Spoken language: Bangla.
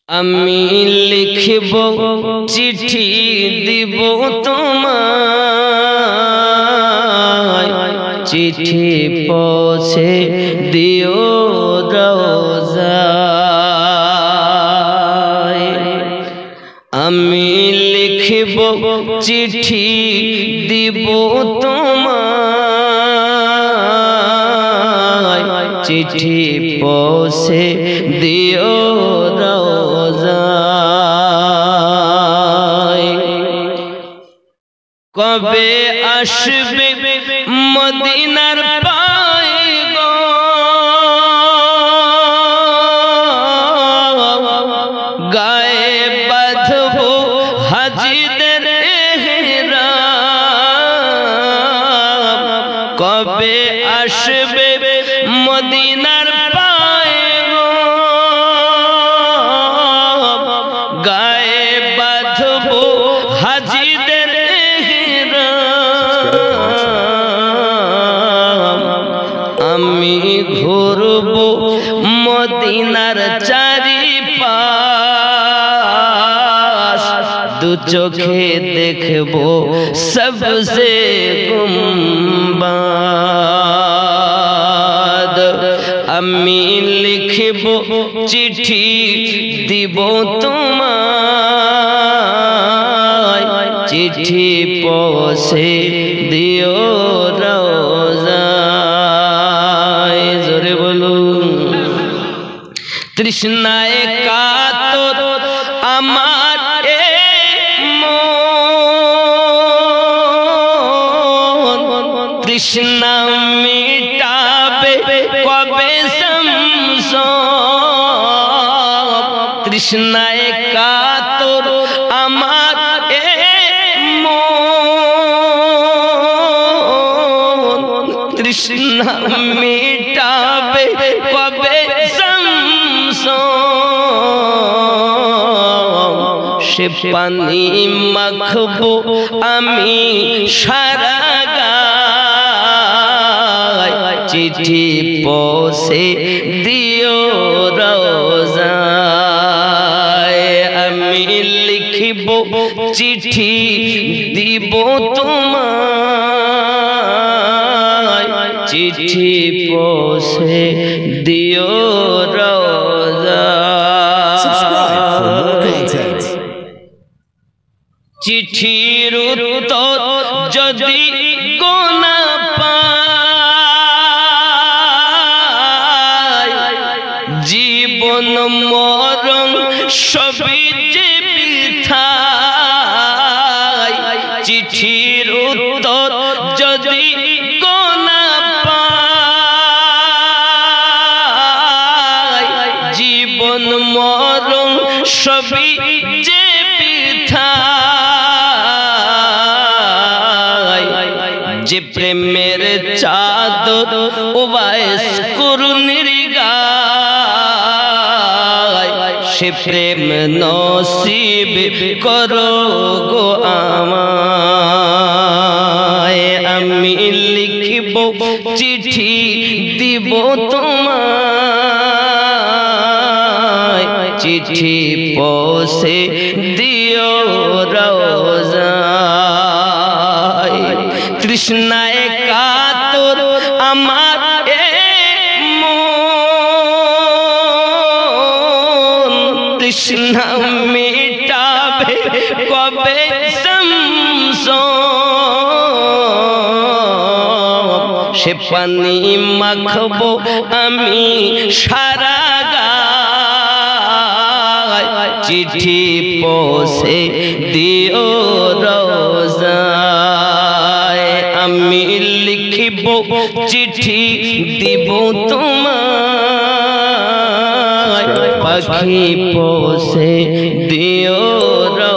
আমি লিখব চিঠি দিব তোমায়, চিঠি পৌঁছে দিও রওজায়। আমি লিখব চিঠি দিব তোমায়, চিঠি পৌঁছে দিও রওজায়। কবে আসবে মদিনার পয়গম, গায়ে বাঁধবো হাজিদের ইহরাম। কবে আসবে মদিনার পয়গম, গায়ে বাঁধবো হাজিদের ইহরাম। আমি ঘুরবো মদিনার চারিপাশ, দু চোখে দেখবো সবসে গুম্বাদ। আমি লিখব চিঠি দিব তোমায়, চিঠি পৌঁছে দিও রওজায়। জোরে বলুন। তৃষ্ণায় কাতর আমার মন, তৃষ্ণা মিটাবে কবে শামসুন। তৃষ্ণায় কাতর আমার মন, তৃষ্ণা মিটাবে কবে সে পানি মাখবো আমি সারা গায়, চিঠি পৌঁছে দিও রওজায়। আমি লিখব চিঠি দিব তোমায়, চিঠি পৌঁছে দিও রওজায়। চিঠির উত্তর যদি গোনা পাই, জীবন মরণ সবই যে বৃথায়। চিঠির উত্তর যদি গোনা পাই, জীবন মরণ সবই যে যে প্রেমের চাদর ওয়াইস কুরনির গায়, সে প্রেম নসিব করো গো আমায়। আমি লিখব চিঠি দিব তোমায়, চিঠি পৌঁছে দিও রওজায়। তৃষ্ণায় কাতর আমার মন, তৃষ্ণা মিটাবে কবে শামসুন। সে পানি মাখবো আমি সারা গায়, চিঠি পৌঁছে দিও রওজায়। আমি লিখব চিঠি দিব তোমায়, পাখি পৌঁছে দিও রওজায়।